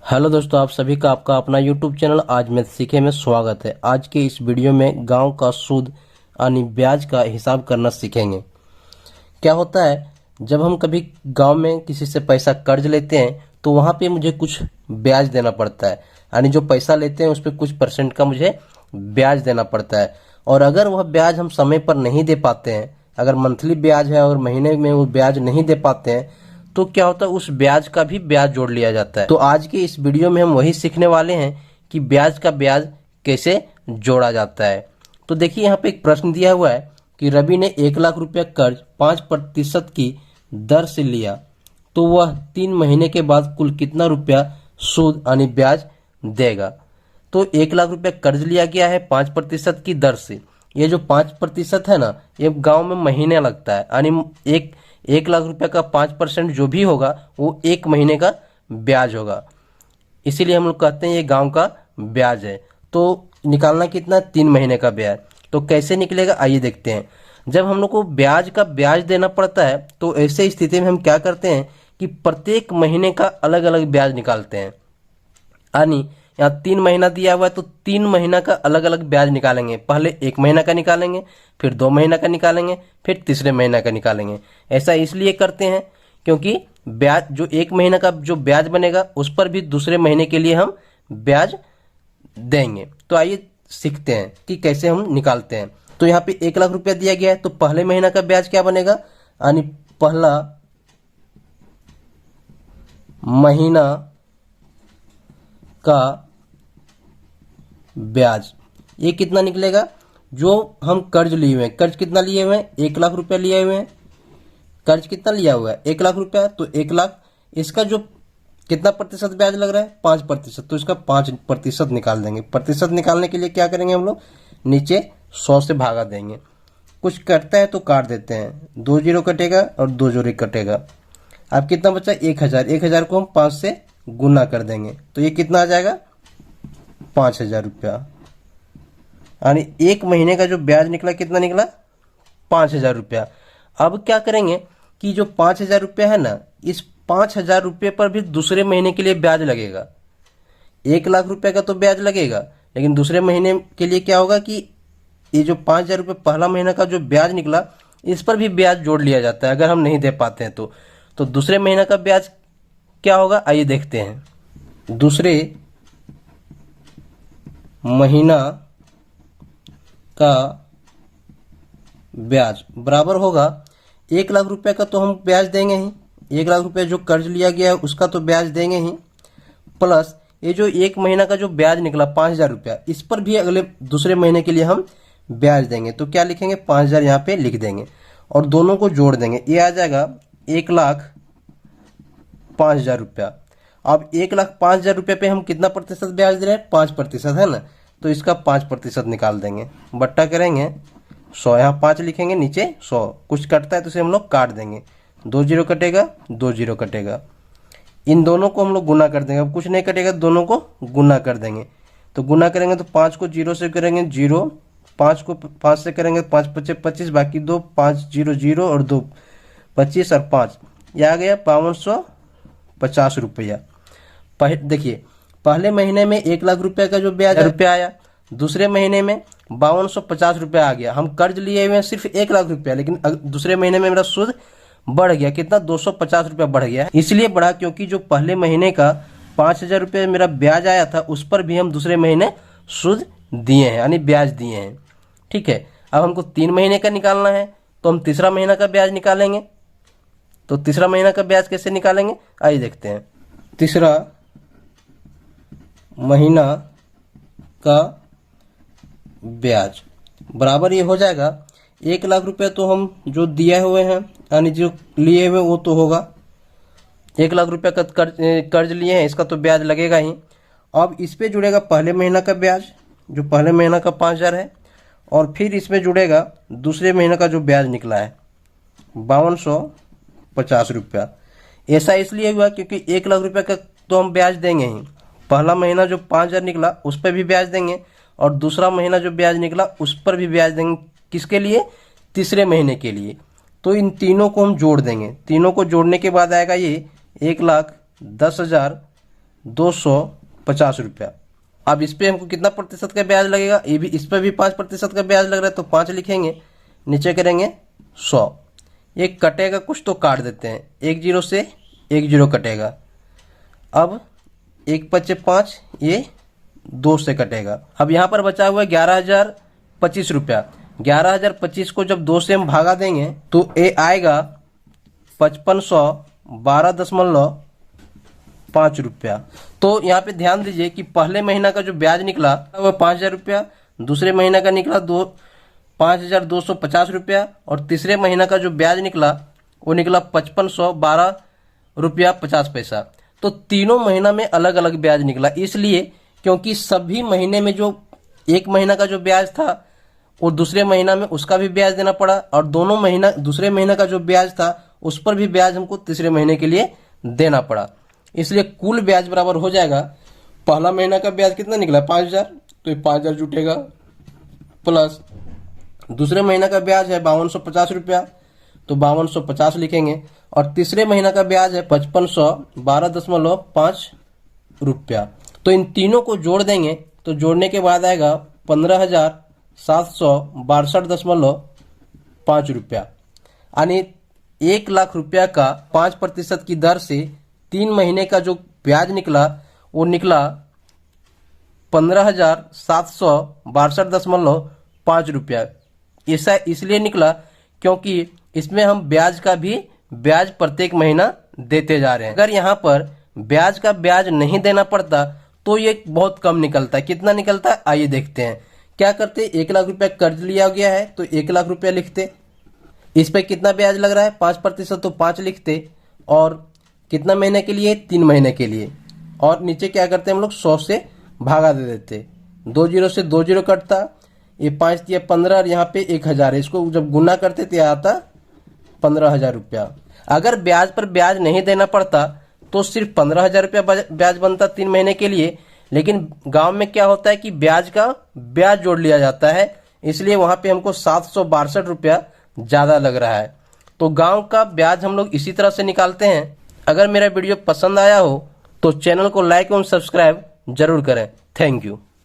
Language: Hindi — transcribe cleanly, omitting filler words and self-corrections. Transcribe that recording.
हेलो दोस्तों, आप सभी का आपका अपना यूट्यूब चैनल आज मैथ सीखे में स्वागत है। आज के इस वीडियो में गांव का सूद यानी ब्याज का हिसाब करना सीखेंगे। क्या होता है, जब हम कभी गांव में किसी से पैसा कर्ज लेते हैं तो वहां पे मुझे कुछ ब्याज देना पड़ता है, यानी जो पैसा लेते हैं उस पर कुछ परसेंट का मुझे ब्याज देना पड़ता है। और अगर वह ब्याज हम समय पर नहीं दे पाते हैं, अगर मंथली ब्याज है और महीने में वो ब्याज नहीं दे पाते हैं तो क्या होता है, उस ब्याज का भी ब्याज जोड़ लिया जाता है। तो आज के इस वीडियो में हम वही सीखने वाले हैं कि ब्याज का ब्याज कैसे जोड़ा जाता है। तो देखिए, यहाँ पे एक प्रश्न दिया हुआ है कि रवि ने 1 लाख रुपया कर्ज 5% की दर से लिया, तो वह 3 महीने के बाद कुल कितना रुपया सूद यानी ब्याज देगा। तो 1 लाख रुपया कर्ज लिया गया है 5% की दर से। ये जो 5% है ना, ये गांव में महीने लगता है, यानी 1 लाख रुपया का 5% जो भी होगा वो 1 महीने का ब्याज होगा। इसीलिए हम लोग कहते हैं ये गांव का ब्याज है। तो निकालना कितना, 3 महीने का ब्याज। तो कैसे निकलेगा, आइए देखते हैं। जब हम लोग को ब्याज का ब्याज देना पड़ता है तो ऐसे स्थिति में हम क्या करते हैं कि प्रत्येक महीने का अलग अलग ब्याज निकालते हैं। यानी यहाँ 3 महीना दिया हुआ है तो 3 महीना का अलग अलग ब्याज निकालेंगे। पहले 1 महीना का निकालेंगे, फिर 2 महीना का निकालेंगे, फिर तीसरे महीना का निकालेंगे। ऐसा इसलिए करते हैं क्योंकि ब्याज जो 1 महीना का जो ब्याज बनेगा उस पर भी दूसरे महीने के लिए हम ब्याज देंगे। तो आइए सीखते हैं कि कैसे हम निकालते हैं। तो यहाँ पे 1 लाख रुपया दिया गया है तो पहले महीना का ब्याज क्या बनेगा, यानी पहला महीना का ब्याज ये कितना निकलेगा, जो हम कर्ज लिए हुए हैं। कर्ज कितना लिए हुए हैं, 1 लाख रुपया लिए हुए हैं। कर्ज कितना लिया हुआ है, 1 लाख रुपया। तो 1 लाख, इसका जो कितना प्रतिशत ब्याज लग रहा है, 5%। तो इसका 5% निकाल देंगे। प्रतिशत निकालने के लिए क्या करेंगे हम लोग, नीचे 100 से भागा देंगे। कुछ कटता है तो काट देते हैं, 2 जीरो कटेगा और 2 जोड़ी कटेगा। अब कितना बचा, 1000। 1000 को हम 5 से गुना कर देंगे तो ये कितना आ जाएगा, 5000 रुपया। यानी 1 महीने का जो ब्याज निकला कितना निकला, 5000 रुपया। अब क्या करेंगे कि जो 5000 रुपया है ना, इस 5000 रुपये पर भी दूसरे महीने के लिए ब्याज लगेगा। 1 लाख रुपया का तो ब्याज लगेगा, लेकिन दूसरे महीने के लिए क्या होगा कि ये जो 5000 रुपये पहला महीना का जो ब्याज निकला इस पर भी ब्याज जोड़ लिया जाता है अगर हम नहीं दे पाते हैं तो दूसरे महीना का ब्याज क्या होगा, आइए देखते हैं। दूसरे महीना का ब्याज बराबर होगा 1 लाख रुपए का तो हम ब्याज देंगे ही, 1 लाख रुपए जो कर्ज लिया गया है उसका तो ब्याज देंगे ही, प्लस ये जो 1 महीना का जो ब्याज निकला 5000 रुपया, इस पर भी अगले दूसरे महीने के लिए हम ब्याज देंगे। तो क्या लिखेंगे, 5000 यहाँ पे लिख देंगे और दोनों को जोड़ देंगे। ये आ जाएगा 1,05,000 रुपया। अब 1,05,000 रुपये पे हम कितना प्रतिशत ब्याज दे रहे हैं, 5% है ना। तो इसका 5% निकाल देंगे, बट्टा करेंगे 100, यहाँ 5 लिखेंगे, नीचे 100। कुछ कटता है तो उसे हम लोग काट देंगे, 2 जीरो कटेगा, 2 जीरो कटेगा। इन दोनों को हम लोग गुना कर देंगे। अब कुछ नहीं कटेगा, दोनों को गुना कर देंगे। तो गुना करेंगे तो 5 को 0 से करेंगे 0, 5 को 5 से करेंगे 5 पच्चे 25, बाकी 2, 5 0 0 और 2 25 और 5, यह आ गया 5250 रुपया। देखिए, पहले महीने में 1 लाख रुपया का जो ब्याज रुपया आया, दूसरे महीने में 5250 रुपया आ गया। हम कर्ज लिए हुए हैं सिर्फ 1 लाख रुपया, लेकिन दूसरे महीने में मेरा सूद बढ़ गया, कितना, 250 रुपया बढ़ गया। इसलिए बढ़ा क्योंकि जो पहले महीने का 5000 रुपये मेरा ब्याज आया था उस पर भी हम दूसरे महीने सूद दिए हैं, यानी ब्याज दिए हैं। ठीक है, अब हमको 3 महीने का निकालना है तो हम तीसरा महीना का ब्याज निकालेंगे। तो तीसरा महीना का ब्याज कैसे निकालेंगे, आइए देखते हैं। तीसरा महीना का ब्याज बराबर ये हो जाएगा 1 लाख रुपया तो हम जो दिए हुए हैं यानी जो लिए हुए वो तो होगा, 1 लाख रुपया का कर्ज लिए हैं, इसका तो ब्याज लगेगा ही। अब इस पे जुड़ेगा पहले महीना का ब्याज, जो पहले महीना का 5000 है, और फिर इसमें जुड़ेगा दूसरे महीने का जो ब्याज निकला है 5250 रुपया। ऐसा इसलिए हुआ क्योंकि 1 लाख रुपया का तो हम ब्याज देंगे ही। पहला महीना जो 5000 निकला उस पर भी ब्याज देंगे और दूसरा महीना जो ब्याज निकला उस पर भी ब्याज देंगे। किसके लिए, तीसरे महीने के लिए। तो इन तीनों को हम जोड़ देंगे। तीनों को जोड़ने के बाद आएगा ये 1,10,000 250 रुपया। अब इस पे हमको कितना प्रतिशत का ब्याज लगेगा, ये भी इस पर भी 5% का ब्याज लग रहा है, तो 5 लिखेंगे, नीचे करेंगे 100। ये कटेगा कुछ तो काट देते हैं, 1 0 से 1 0 कटेगा। अब 1 5 5, ये 2 से कटेगा। अब यहाँ पर बचा हुआ है 11,025 रुपया। 11,025 को जब 2 से हम भागा देंगे तो ये आएगा 5512.5 रुपया। तो यहाँ पे ध्यान दीजिए कि पहले महीना का जो ब्याज निकला वह 5,000 रुपया, दूसरे महीना का निकला 5,250 रुपया, और तीसरे महीना का जो ब्याज निकला वो निकला 5512 रुपया 50 पैसा। तो तीनों महीना में अलग अलग ब्याज निकला, इसलिए क्योंकि सभी महीने में जो एक महीना का जो ब्याज था और दूसरे महीना में उसका भी ब्याज देना पड़ा, और दूसरे महीना का जो ब्याज था उस पर भी ब्याज हमको तीसरे महीने के लिए देना पड़ा। इसलिए कुल ब्याज बराबर हो जाएगा, पहला महीना का ब्याज कितना निकला 5,000, तो ये 5,000 जुटेगा, प्लस दूसरे महीना का ब्याज है 5,250 रुपया, तो 5,250 लिखेंगे, और तीसरे महीना का ब्याज है 5512.5 रुपया। तो इन तीनों को जोड़ देंगे, तो जोड़ने के बाद आएगा 15,762.5 रुपया। यानी 1 लाख रुपया का 5% की दर से 3 महीने का जो ब्याज निकला वो निकला 15,762.5 रुपया। ऐसा इसलिए निकला क्योंकि इसमें हम ब्याज का भी ब्याज प्रत्येक महीना देते जा रहे हैं। अगर यहाँ पर ब्याज का ब्याज नहीं देना पड़ता तो ये बहुत कम निकलता है। कितना निकलता है आइए देखते हैं। क्या करते, 1 लाख रुपया कर्ज लिया गया है तो 1 लाख रुपया लिखते, इस पे कितना ब्याज लग रहा है 5%, तो 5 लिखते, और कितना महीने के लिए 3 महीने के लिए, और नीचे क्या करते हम लोग 100 से भागा दे देते, 2 0 से 2 0 कटता, ये 5 दिया 15 और यहाँ पे 1,000 है, इसको जब गुना करते तो आता 15,000 रुपया। अगर ब्याज पर ब्याज नहीं देना पड़ता तो सिर्फ 15,000 रुपया ब्याज बनता 3 महीने के लिए, लेकिन गांव में क्या होता है कि ब्याज का ब्याज जोड़ लिया जाता है, इसलिए वहां पे हमको 762 रुपया ज्यादा लग रहा है। तो गांव का ब्याज हम लोग इसी तरह से निकालते हैं। अगर मेरा वीडियो पसंद आया हो तो चैनल को लाइक एवं सब्सक्राइब जरूर करें। Thank you.